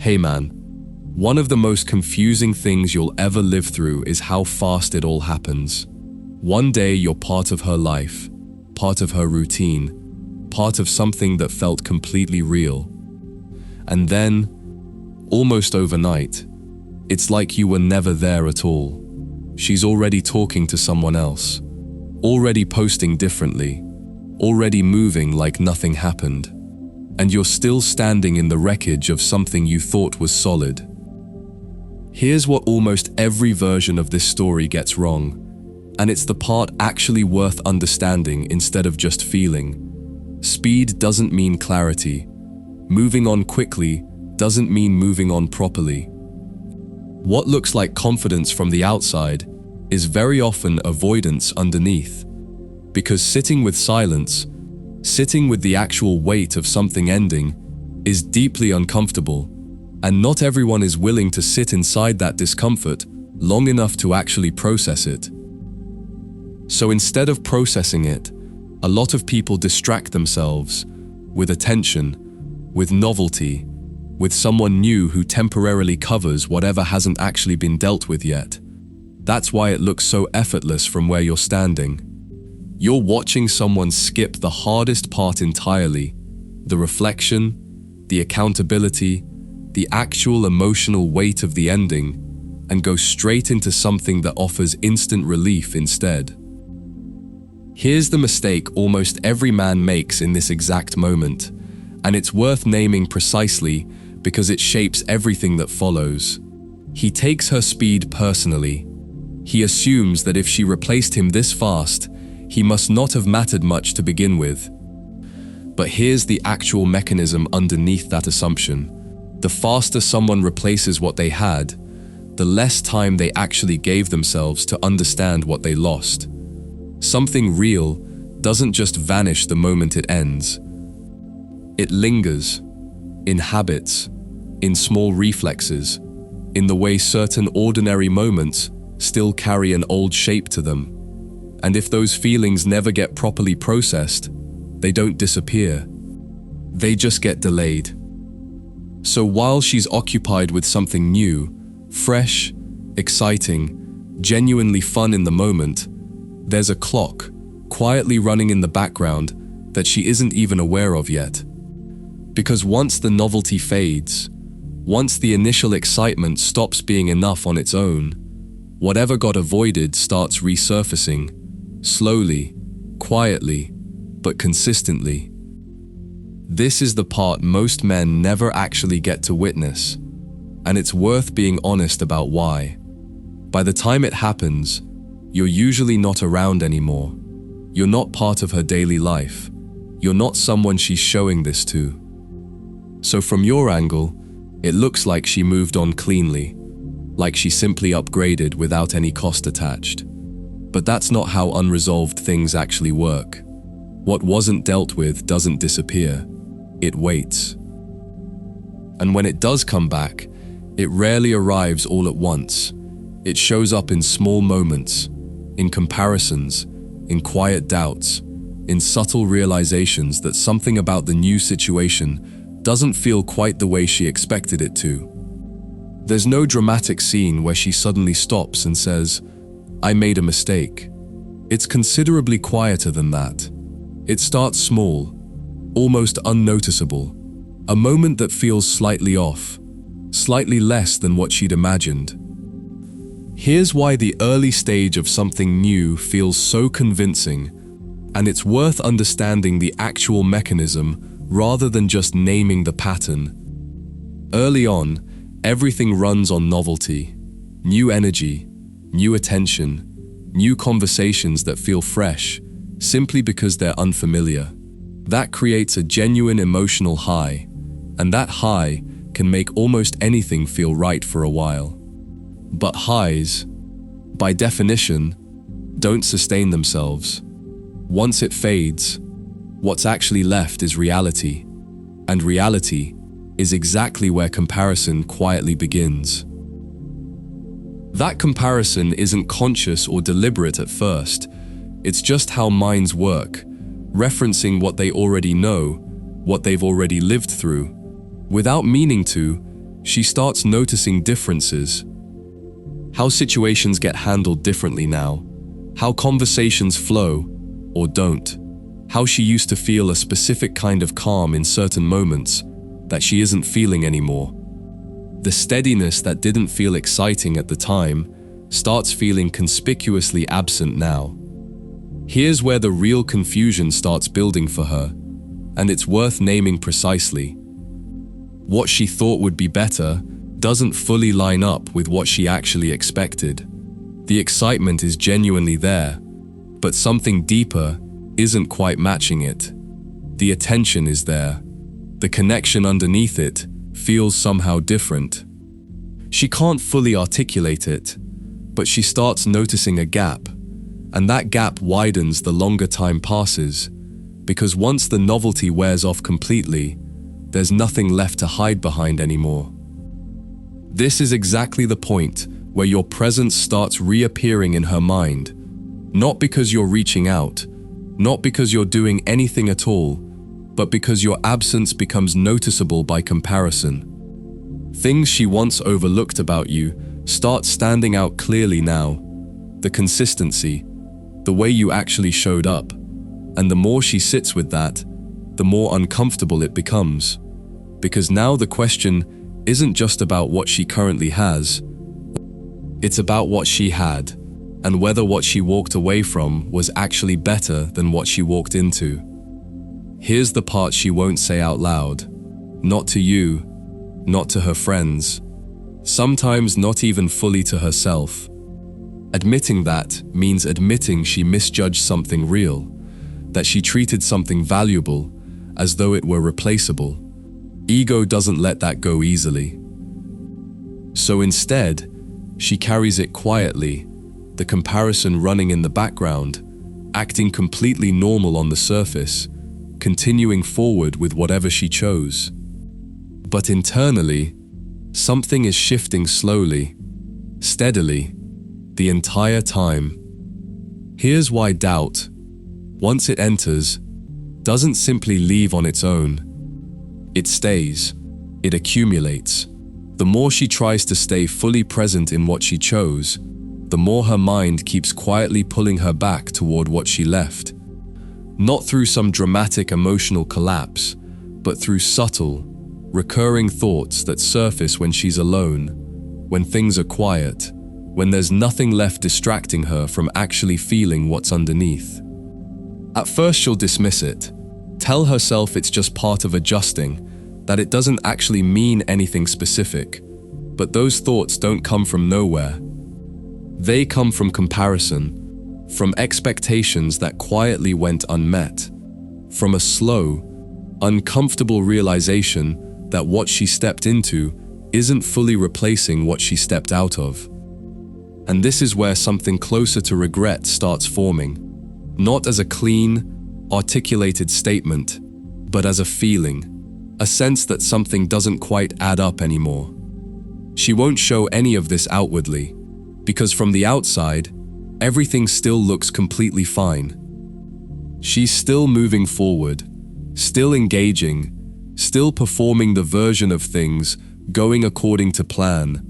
Hey man, one of the most confusing things you'll ever live through is how fast it all happens. One day you're part of her life, part of her routine, part of something that felt completely real. And then, almost overnight, it's like you were never there at all. She's already talking to someone else, already posting differently, already moving like nothing happened. And you're still standing in the wreckage of something you thought was solid. Here's what almost every version of this story gets wrong, and it's the part actually worth understanding instead of just feeling. Speed doesn't mean clarity. Moving on quickly doesn't mean moving on properly. What looks like confidence from the outside is very often avoidance underneath, because sitting with silence, sitting with the actual weight of something ending, is deeply uncomfortable, and not everyone is willing to sit inside that discomfort long enough to actually process it. So instead of processing it, a lot of people distract themselves with attention, with novelty, with someone new who temporarily covers whatever hasn't actually been dealt with yet. That's why it looks so effortless from where you're standing. You're watching someone skip the hardest part entirely, the reflection, the accountability, the actual emotional weight of the ending, and go straight into something that offers instant relief instead. Here's the mistake almost every man makes in this exact moment, and it's worth naming precisely because it shapes everything that follows. He takes her speed personally. He assumes that if she replaced him this fast, he must not have mattered much to begin with. But here's the actual mechanism underneath that assumption. The faster someone replaces what they had, the less time they actually gave themselves to understand what they lost. Something real doesn't just vanish the moment it ends. It lingers, in habits, in small reflexes, in the way certain ordinary moments still carry an old shape to them. And if those feelings never get properly processed, they don't disappear. They just get delayed. So while she's occupied with something new, fresh, exciting, genuinely fun in the moment, there's a clock quietly running in the background that she isn't even aware of yet. Because once the novelty fades, once the initial excitement stops being enough on its own, whatever got avoided starts resurfacing. Slowly, quietly, but consistently. This is the part most men never actually get to witness, and it's worth being honest about why. By the time it happens, you're usually not around anymore. You're not part of her daily life. You're not someone she's showing this to. So from your angle, it looks like she moved on cleanly, like she simply upgraded without any cost attached. But that's not how unresolved things actually work. What wasn't dealt with doesn't disappear. It waits. And when it does come back, it rarely arrives all at once. It shows up in small moments, in comparisons, in quiet doubts, in subtle realizations that something about the new situation doesn't feel quite the way she expected it to. There's no dramatic scene where she suddenly stops and says, "I made a mistake." It's considerably quieter than that. It starts small, almost unnoticeable, a moment that feels slightly off, slightly less than what she'd imagined. Here's why the early stage of something new feels so convincing, and it's worth understanding the actual mechanism rather than just naming the pattern. Early on, everything runs on novelty, new energy, new attention, new conversations that feel fresh, simply because they're unfamiliar. That creates a genuine emotional high, and that high can make almost anything feel right for a while. But highs, by definition, don't sustain themselves. Once it fades, what's actually left is reality, and reality is exactly where comparison quietly begins. That comparison isn't conscious or deliberate at first. It's just how minds work, referencing what they already know, what they've already lived through. Without meaning to, she starts noticing differences. How situations get handled differently now. How conversations flow or don't. How she used to feel a specific kind of calm in certain moments that she isn't feeling anymore. The steadiness that didn't feel exciting at the time starts feeling conspicuously absent now. Here's where the real confusion starts building for her, and it's worth naming precisely. What she thought would be better doesn't fully line up with what she actually expected. The excitement is genuinely there, but something deeper isn't quite matching it. The attention is there. The connection underneath it feels somehow different. She can't fully articulate it, but she starts noticing a gap, and that gap widens the longer time passes, because once the novelty wears off completely, there's nothing left to hide behind anymore. This is exactly the point where your presence starts reappearing in her mind, not because you're reaching out, not because you're doing anything at all, but because your absence becomes noticeable by comparison. Things she once overlooked about you start standing out clearly now. The consistency, the way you actually showed up, and the more she sits with that, the more uncomfortable it becomes. Because now the question isn't just about what she currently has, it's about what she had, and whether what she walked away from was actually better than what she walked into. Here's the part she won't say out loud. Not to you, not to her friends, sometimes not even fully to herself. Admitting that means admitting she misjudged something real, that she treated something valuable as though it were replaceable. Ego doesn't let that go easily. So instead, she carries it quietly, the comparison running in the background, acting completely normal on the surface, continuing forward with whatever she chose. But internally, something is shifting slowly, steadily, the entire time. Here's why doubt, once it enters, doesn't simply leave on its own. It stays, it accumulates. The more she tries to stay fully present in what she chose, the more her mind keeps quietly pulling her back toward what she left. Not through some dramatic emotional collapse, but through subtle, recurring thoughts that surface when she's alone, when things are quiet, when there's nothing left distracting her from actually feeling what's underneath. At first she'll dismiss it, tell herself it's just part of adjusting, that it doesn't actually mean anything specific. But those thoughts don't come from nowhere. They come from comparison, from expectations that quietly went unmet, from a slow, uncomfortable realization that what she stepped into isn't fully replacing what she stepped out of. And this is where something closer to regret starts forming, not as a clean, articulated statement, but as a feeling, a sense that something doesn't quite add up anymore. She won't show any of this outwardly, because from the outside, everything still looks completely fine. She's still moving forward, still engaging, still performing the version of things going according to plan,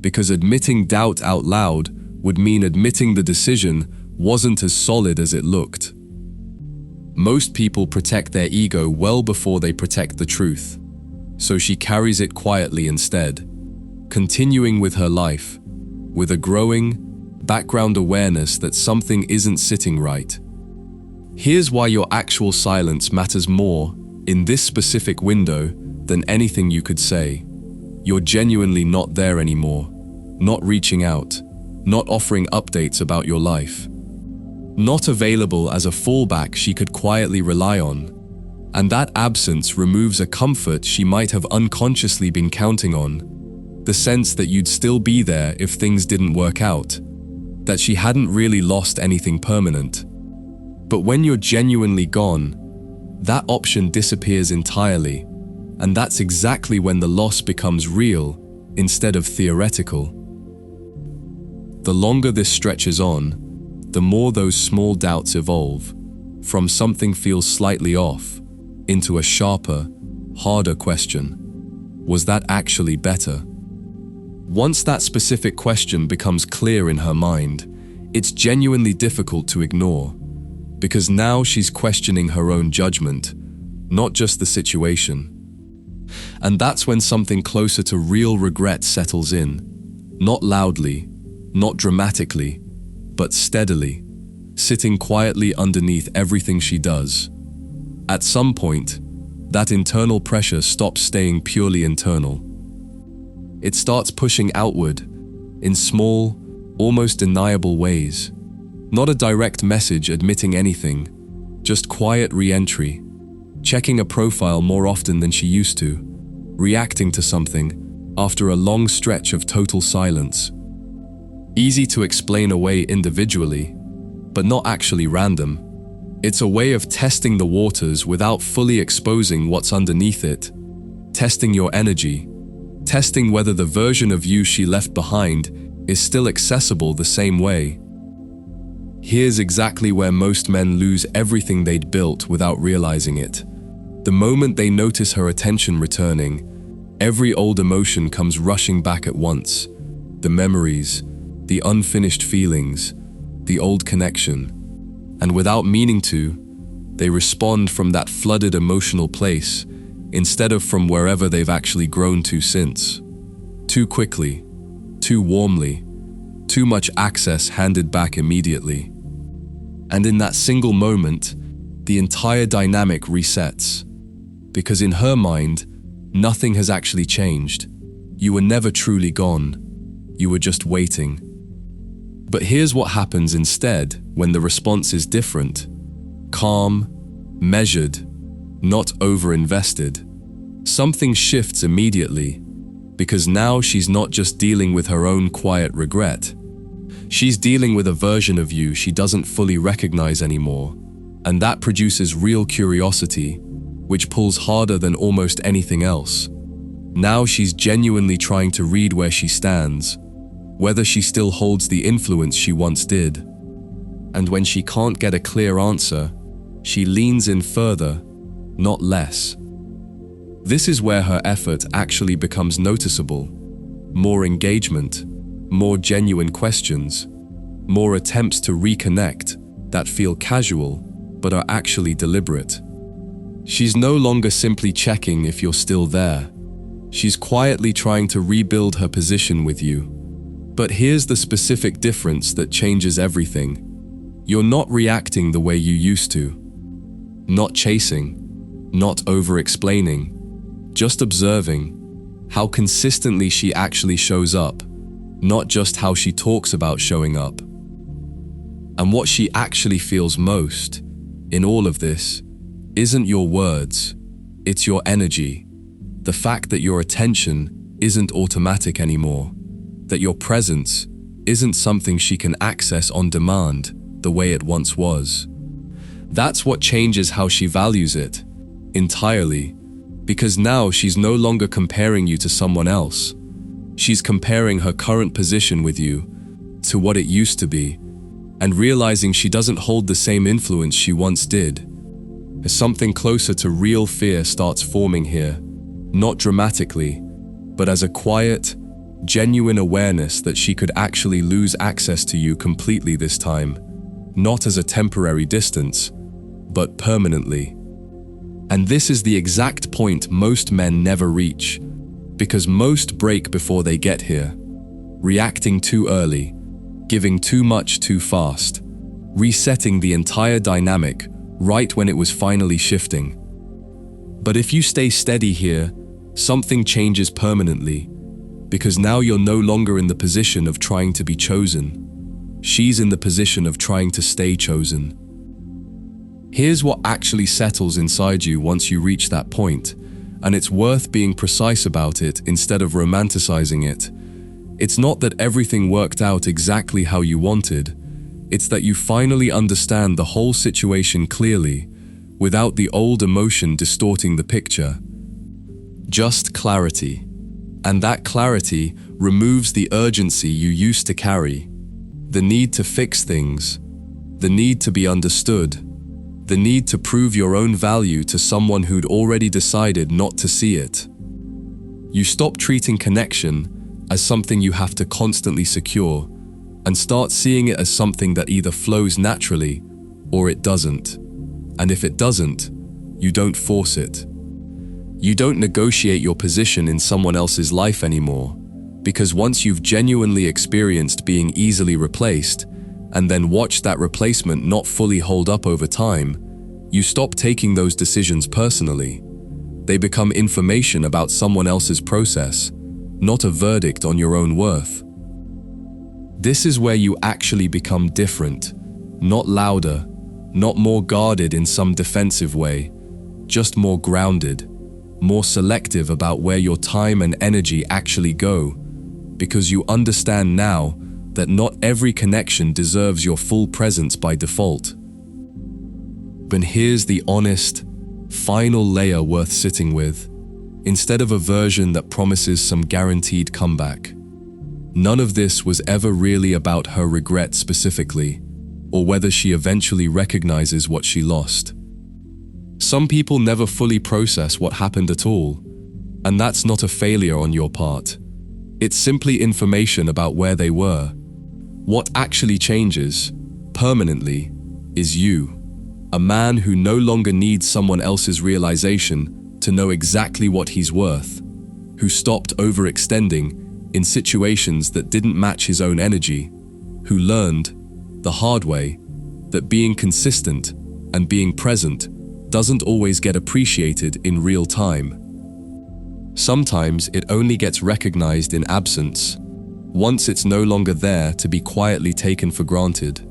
because admitting doubt out loud would mean admitting the decision wasn't as solid as it looked. Most people protect their ego well before they protect the truth, so she carries it quietly instead, continuing with her life, with a growing, background awareness that something isn't sitting right. Here's why your actual silence matters more in this specific window than anything you could say. You're genuinely not there anymore, not reaching out, not offering updates about your life, not available as a fallback she could quietly rely on. And that absence removes a comfort she might have unconsciously been counting on, the sense that you'd still be there if things didn't work out, that she hadn't really lost anything permanent. But when you're genuinely gone, that option disappears entirely, and that's exactly when the loss becomes real instead of theoretical. The longer this stretches on, the more those small doubts evolve, from something feels slightly off into a sharper, harder question. Was that actually better? Once that specific question becomes clear in her mind, it's genuinely difficult to ignore, because now she's questioning her own judgment, not just the situation. And that's when something closer to real regret settles in, not loudly, not dramatically, but steadily, sitting quietly underneath everything she does. At some point, that internal pressure stops staying purely internal. It starts pushing outward, in small, almost deniable ways. Not a direct message admitting anything, just quiet re-entry, checking a profile more often than she used to, reacting to something after a long stretch of total silence. Easy to explain away individually, but not actually random. It's a way of testing the waters without fully exposing what's underneath it, testing your energy, testing whether the version of you she left behind is still accessible the same way. Here's exactly where most men lose everything they'd built without realizing it. The moment they notice her attention returning, every old emotion comes rushing back at once. The memories, the unfinished feelings, the old connection. And without meaning to, they respond from that flooded emotional place instead of from wherever they've actually grown to since. Too quickly, too warmly, too much access handed back immediately. And in that single moment, the entire dynamic resets. Because in her mind, nothing has actually changed. You were never truly gone. You were just waiting. But here's what happens instead when the response is different. Calm, measured, not over-invested. Something shifts immediately, because now she's not just dealing with her own quiet regret. She's dealing with a version of you she doesn't fully recognize anymore, and that produces real curiosity, which pulls harder than almost anything else. Now she's genuinely trying to read where she stands, whether she still holds the influence she once did. And when she can't get a clear answer, she leans in further, not less. This is where her effort actually becomes noticeable. More engagement, more genuine questions, more attempts to reconnect that feel casual but are actually deliberate. She's no longer simply checking if you're still there. She's quietly trying to rebuild her position with you. But here's the specific difference that changes everything. You're not reacting the way you used to. Not chasing, not over-explaining, just observing how consistently she actually shows up, not just how she talks about showing up. And what she actually feels most in all of this isn't your words, it's your energy. The fact that your attention isn't automatic anymore, that your presence isn't something she can access on demand the way it once was. That's what changes how she values it, entirely, because now she's no longer comparing you to someone else. She's comparing her current position with you to what it used to be, and realizing she doesn't hold the same influence she once did. As something closer to real fear starts forming here, not dramatically, but as a quiet, genuine awareness that she could actually lose access to you completely this time, not as a temporary distance, but permanently. And this is the exact point most men never reach, because most break before they get here, reacting too early, giving too much too fast, resetting the entire dynamic right when it was finally shifting. But if you stay steady here, something changes permanently, because now you're no longer in the position of trying to be chosen. She's in the position of trying to stay chosen. Here's what actually settles inside you once you reach that point, and it's worth being precise about it instead of romanticizing it. It's not that everything worked out exactly how you wanted, it's that you finally understand the whole situation clearly, without the old emotion distorting the picture. Just clarity. And that clarity removes the urgency you used to carry, the need to fix things, the need to be understood, the need to prove your own value to someone who'd already decided not to see it. You stop treating connection as something you have to constantly secure and start seeing it as something that either flows naturally or it doesn't. And if it doesn't, you don't force it. You don't negotiate your position in someone else's life anymore, because once you've genuinely experienced being easily replaced and then watched that replacement not fully hold up over time, you stop taking those decisions personally. They become information about someone else's process, not a verdict on your own worth. This is where you actually become different, not louder, not more guarded in some defensive way, just more grounded, more selective about where your time and energy actually go, because you understand now that not every connection deserves your full presence by default. But here's the honest, final layer worth sitting with, instead of a version that promises some guaranteed comeback. None of this was ever really about her regret specifically, or whether she eventually recognizes what she lost. Some people never fully process what happened at all, and that's not a failure on your part. It's simply information about where they were. What actually changes, permanently, is you. A man who no longer needs someone else's realization to know exactly what he's worth, who stopped overextending in situations that didn't match his own energy, who learned, the hard way, that being consistent and being present doesn't always get appreciated in real time. Sometimes it only gets recognized in absence, once it's no longer there to be quietly taken for granted.